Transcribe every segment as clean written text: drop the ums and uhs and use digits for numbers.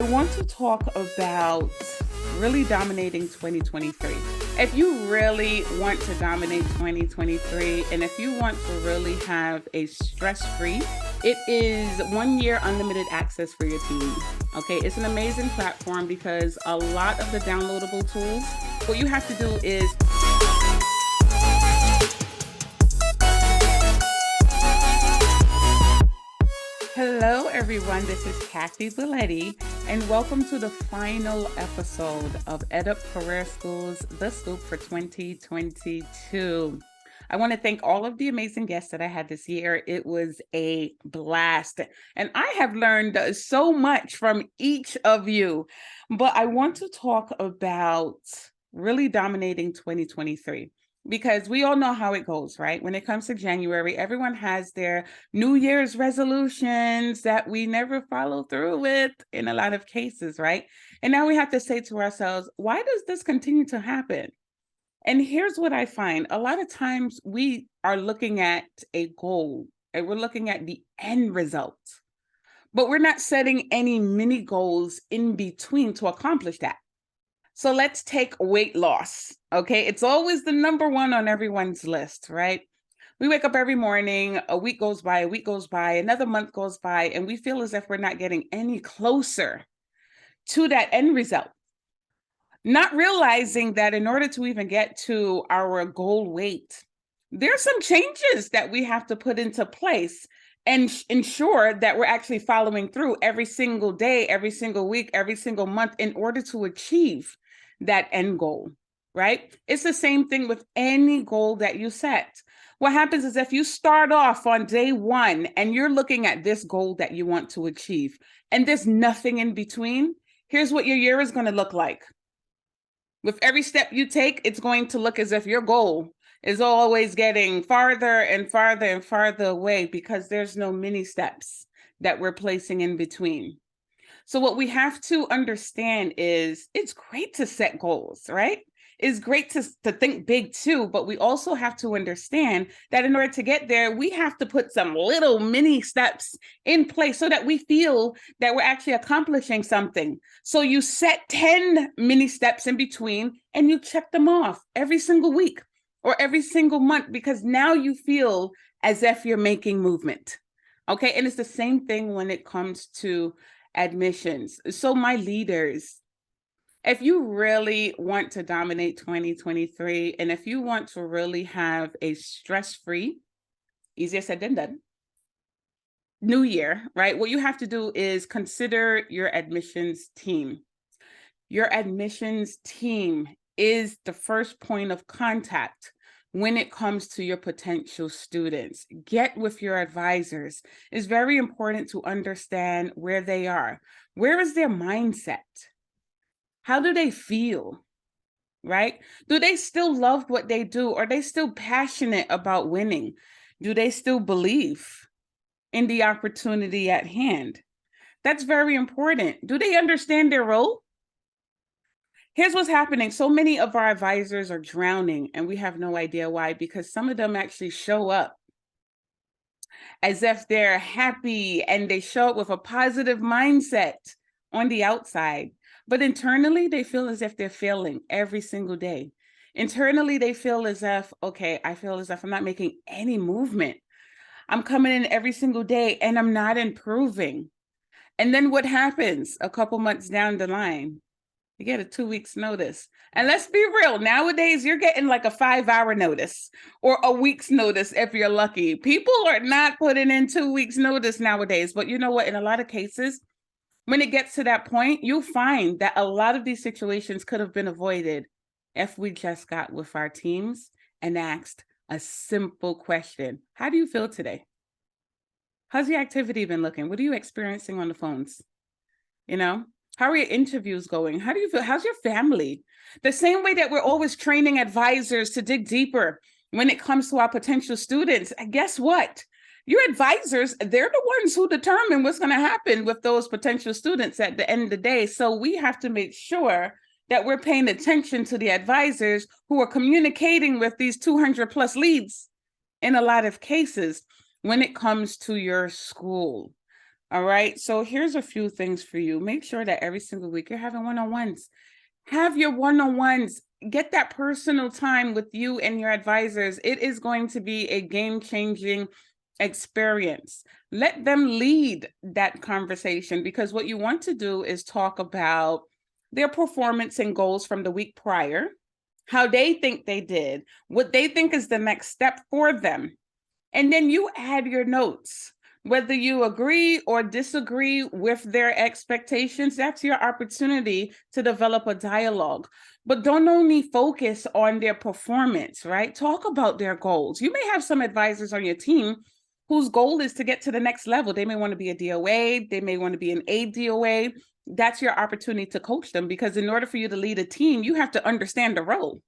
I want to talk about really dominating 2023. If you really want to dominate 2023, and if you want to really have a stress-free, it is 1 year unlimited access for your team. Okay, it's an amazing platform because a lot of the downloadable tools, what you have to do is hello, everyone. This is Kathy Belletti, and welcome to the final episode of EdUp Career School's The Scoop for 2022. I want to thank all of the amazing guests that I had this year. It was a blast, and I have learned so much from each of you. But I want to talk about really dominating 2023. Because we all know how it goes, right? When it comes to January, everyone has their New Year's resolutions that we never follow through with in a lot of cases, right? And now we have to say to ourselves, why does this continue to happen? And here's what I find. A lot of times we are looking at a goal and we're looking at the end result, but we're not setting any mini goals in between to accomplish that. So let's take weight loss. Okay, it's always the number one on everyone's list, right? We wake up every morning, a week goes by, another month goes by, and we feel as if we're not getting any closer to that end result. Not realizing that in order to even get to our goal weight, there's some changes that we have to put into place and ensure that we're actually following through every single day, every single week, every single month in order to achieve that end goal, right? It's the same thing with any goal that you set. What happens is if you start off on day one and you're looking at this goal that you want to achieve and there's nothing in between, here's what your year is going to look like. With every step you take, it's going to look as if your goal is always getting farther and farther and farther away because there's no mini steps that we're placing in between. So what we have to understand is it's great to set goals, right? It's great to think big too, but we also have to understand that in order to get there, we have to put some little mini steps in place so that we feel that we're actually accomplishing something. So you set 10 mini steps in between and you check them off every single week or every single month because now you feel as if you're making movement. Okay, and it's the same thing when it comes to admissions. So my leaders, if you really want to dominate 2023, and if you want to really have a stress-free, easier said than done, new year, right? What you have to do is consider your admissions team. Your admissions team is the first point of contact when it comes to your potential students. Get with your advisors. It's very important to understand where they are. Where is their mindset? How do they feel? Right? Do they still love what they do? Are they still passionate about winning? Do they still believe in the opportunity at hand? That's very important. Do they understand their role? Here's what's happening. So many of our advisors are drowning and we have no idea why, because some of them actually show up as if they're happy and they show up with a positive mindset on the outside. But internally, they feel as if they're failing every single day. Internally, they feel as if, okay, I feel as if I'm not making any movement. I'm coming in every single day and I'm not improving. And then what happens a couple months down the line? You get a 2 weeks notice. And let's be real, nowadays you're getting like a 5-hour notice or a week's notice if you're lucky. People are not putting in 2 weeks notice nowadays. But you know what? In a lot of cases, when it gets to that point, you'll find that a lot of these situations could have been avoided if we just got with our teams and asked a simple question. How do you feel today? How's your activity been looking? What are you experiencing on the phones? You know? How are your interviews going? How do you feel? How's your family? The same way that we're always training advisors to dig deeper when it comes to our potential students. And guess what? Your advisors, they're the ones who determine what's going to happen with those potential students at the end of the day. So we have to make sure that we're paying attention to the advisors who are communicating with these 200 plus leads in a lot of cases when it comes to your school. All right. So here's a few things for you. Make sure that every single week you're having one-on-ones. Have your one-on-ones. Get that personal time with you and your advisors. It is going to be a game-changing experience. Let them lead that conversation, because what you want to do is talk about their performance and goals from the week prior, how they think they did, what they think is the next step for them. And then you add your notes. Whether you agree or disagree with their expectations, that's your opportunity to develop a dialogue. But don't only focus on their performance, right? Talk about their goals. You may have some advisors on your team whose goal is to get to the next level. They may want to be a DOA, they may want to be an ADOA. That's your opportunity to coach them, because in order for you to lead a team, you have to understand the role.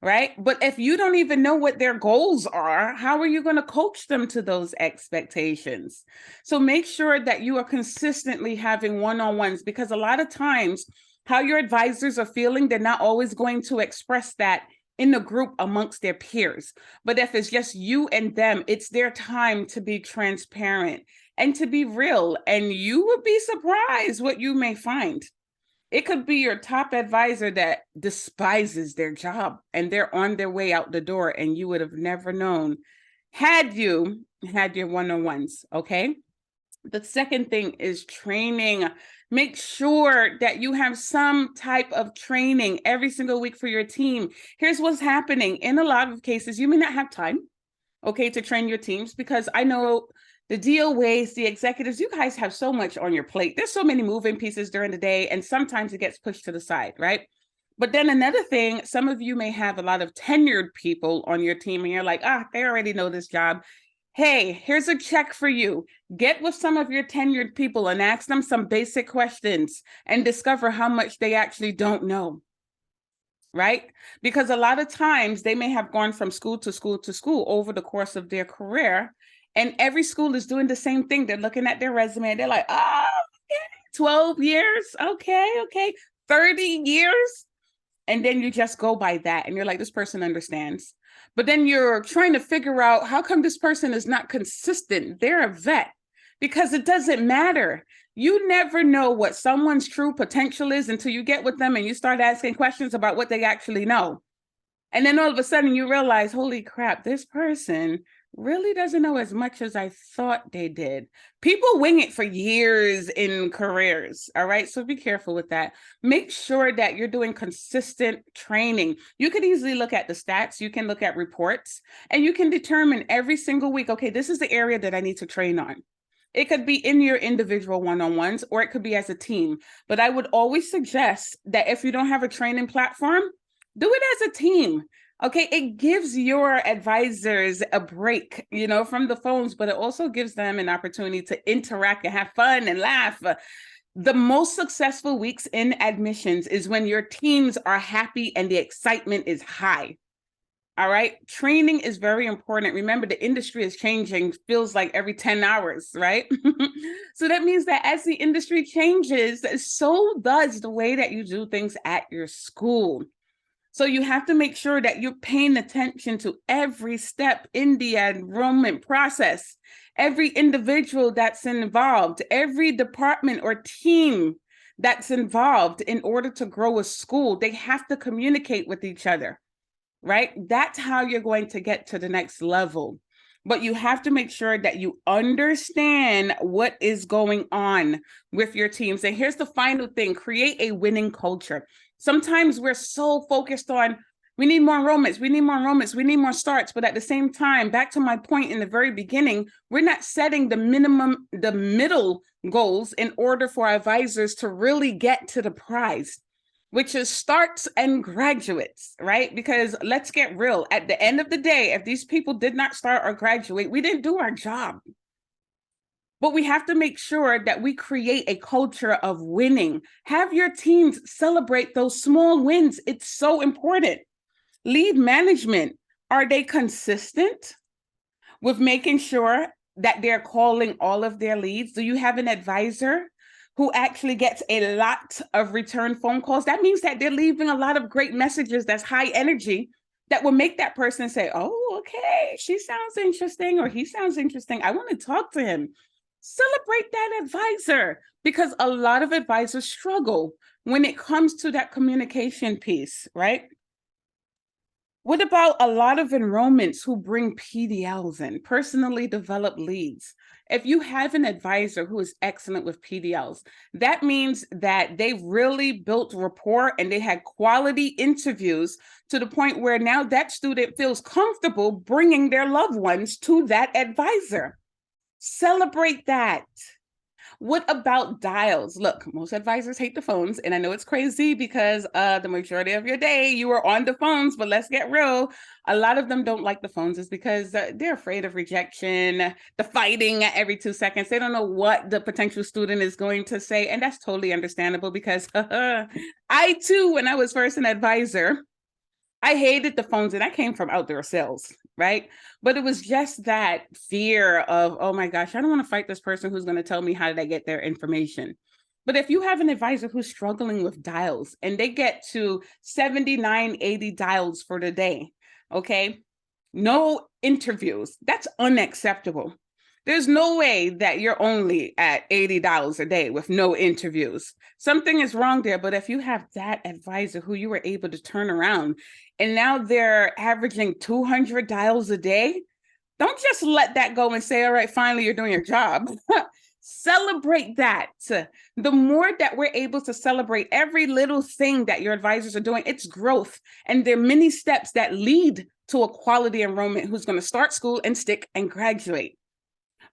Right? But if you don't even know what their goals are, how are you going to coach them to those expectations? So make sure that you are consistently having one-on-ones, because a lot of times how your advisors are feeling, they're not always going to express that in the group amongst their peers. But if it's just you and them, it's their time to be transparent and to be real. And you would be surprised what you may find. It could be your top advisor that despises their job and they're on their way out the door, and you would have never known had you had your one-on-ones. Okay. The second thing is training. Make sure that you have some type of training every single week for your team. Here's what's happening. In a lot of cases, you may not have time, okay, to train your teams, because I know the DOAs, the executives, you guys have so much on your plate. There's so many moving pieces during the day, and sometimes it gets pushed to the side, right? But then another thing, some of you may have a lot of tenured people on your team, and you're like, they already know this job. Hey, here's a check for you. Get with some of your tenured people and ask them some basic questions and discover how much they actually don't know. Right? Because a lot of times they may have gone from school to school to school over the course of their career, and every school is doing the same thing. They're looking at their resume and they're like, oh, okay, 12 years. Okay. 30 years. And then you just go by that and you're like, this person understands. But then you're trying to figure out, how come this person is not consistent? They're a vet. Because it doesn't matter. You never know what someone's true potential is until you get with them and you start asking questions about what they actually know. And then all of a sudden you realize, holy crap, this person really doesn't know as much as I thought they did. People wing it for years in careers. All right. So be careful with that. Make sure that you're doing consistent training. You could easily look at the stats. You can look at reports, and you can determine every single week, okay, this is the area that I need to train on. It could be in your individual one-on-ones, or it could be as a team. But I would always suggest that if you don't have a training platform, do it as a team. Okay, it gives your advisors a break, from the phones, but it also gives them an opportunity to interact and have fun and laugh. The most successful weeks in admissions is when your teams are happy and the excitement is high. All right. Training is very important. Remember, the industry is changing, feels like every 10 hours, right? So that means that as the industry changes, so does the way that you do things at your school. So you have to make sure that you're paying attention to every step in the enrollment process, every individual that's involved, every department or team that's involved in order to grow a school. They have to communicate with each other. Right? That's how you're going to get to the next level. But you have to make sure that you understand what is going on with your teams. And here's the final thing: create a winning culture. Sometimes we're so focused on, we need more enrollments, we need more starts. But at the same time, back to my point in the very beginning, we're not setting the middle goals in order for our advisors to really get to the prize, which is starts and graduates, right? Because let's get real. At the end of the day, if these people did not start or graduate, we didn't do our job. But we have to make sure that we create a culture of winning. Have your teams celebrate those small wins. It's so important. Lead management, are they consistent with making sure that they're calling all of their leads? Do you have an advisor who actually gets a lot of return phone calls? That means that they're leaving a lot of great messages that's high energy that will make that person say, oh, okay, she sounds interesting, or he sounds interesting. I want to talk to him. Celebrate that advisor, because a lot of advisors struggle when it comes to that communication piece, right? What about a lot of enrollments who bring PDLs in, personally developed leads? If you have an advisor who is excellent with PDLs, that means that they really built rapport and they had quality interviews to the point where now that student feels comfortable bringing their loved ones to that advisor. Celebrate that. What about dials? Look, most advisors hate the phones, and I know it's crazy because the majority of your day you are on the phones, but let's get real. A lot of them don't like the phones is because they're afraid of rejection, the fighting every 2 seconds. They don't know what the potential student is going to say, and that's totally understandable because I too, when I was first an advisor, I hated the phones and I came from outdoor sales, right? But it was just that fear of, oh my gosh, I don't want to fight this person who's going to tell me how did I get their information. But if you have an advisor who's struggling with dials and they get to 79, 80 dials for the day, okay? No interviews, that's unacceptable. There's no way that you're only at $80 a day with no interviews. Something is wrong there. But if you have that advisor who you were able to turn around and now they're averaging 200 dials a day, don't just let that go and say, all right, finally, you're doing your job. Celebrate that. The more that we're able to celebrate every little thing that your advisors are doing, it's growth. And there are many steps that lead to a quality enrollment who's going to start school and stick and graduate.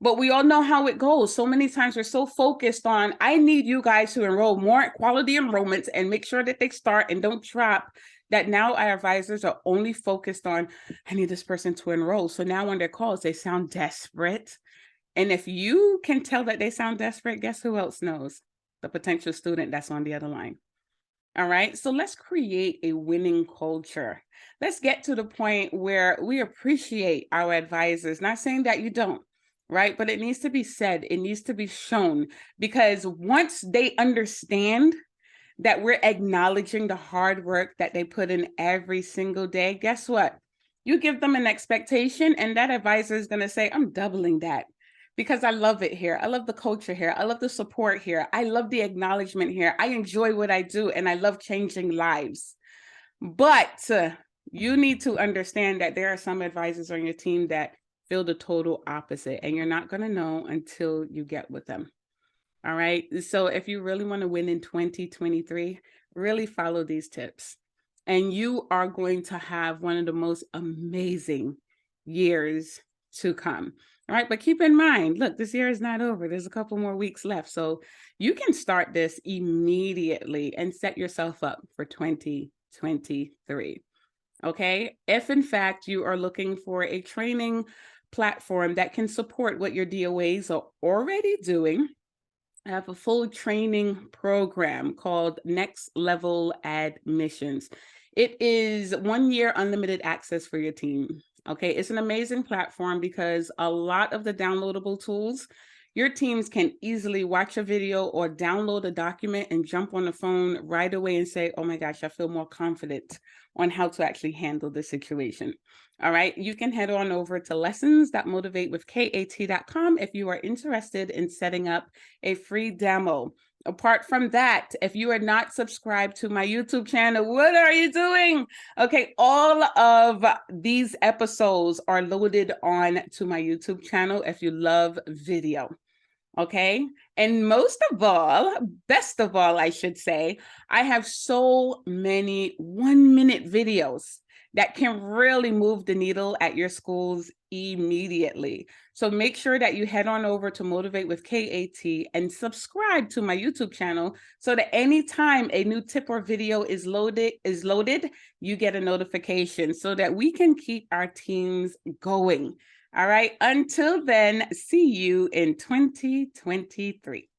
But we all know how it goes. So many times we're so focused on, I need you guys to enroll more quality enrollments and make sure that they start and don't drop, that now our advisors are only focused on, I need this person to enroll. So now on their calls, they sound desperate. And if you can tell that they sound desperate, guess who else knows? The potential student that's on the other line. All right, so let's create a winning culture. Let's get to the point where we appreciate our advisors, not saying that you don't, right? But it needs to be said, it needs to be shown, because once they understand that we're acknowledging the hard work that they put in every single day, guess what? You give them an expectation, and that advisor is going to say, I'm doubling that because I love it here. I love the culture here. I love the support here. I love the acknowledgement here. I enjoy what I do, and I love changing lives. But you need to understand that there are some advisors on your team that feel the total opposite, and you're not going to know until you get with them. All right. So if you really want to win in 2023, really follow these tips, and you are going to have one of the most amazing years to come. All right. But keep in mind, look, this year is not over. There's a couple more weeks left. So you can start this immediately and set yourself up for 2023. Okay. If in fact you are looking for a training platform that can support what your DOAs are already doing, I have a full training program called Next Level Admissions. It is 1 year unlimited access for your team. Okay, it's an amazing platform because a lot of the downloadable tools, your teams can easily watch a video or download a document and jump on the phone right away and say, oh my gosh, I feel more confident on how to actually handle the situation. All right, you can head on over to lessons.motivatewithkat.com if you are interested in setting up a free demo. Apart from that, if you are not subscribed to my YouTube channel, what are you doing? Okay, all of these episodes are loaded on to my YouTube channel if you love video. Okay. And most of all, best of all, I should say, I have so many 1-minute videos that can really move the needle at your schools immediately. So make sure that you head on over to Motivate with K.A.T and subscribe to my YouTube channel so that anytime a new tip or video is loaded, you get a notification so that we can keep our teams going. All right. Until then, see you in 2023.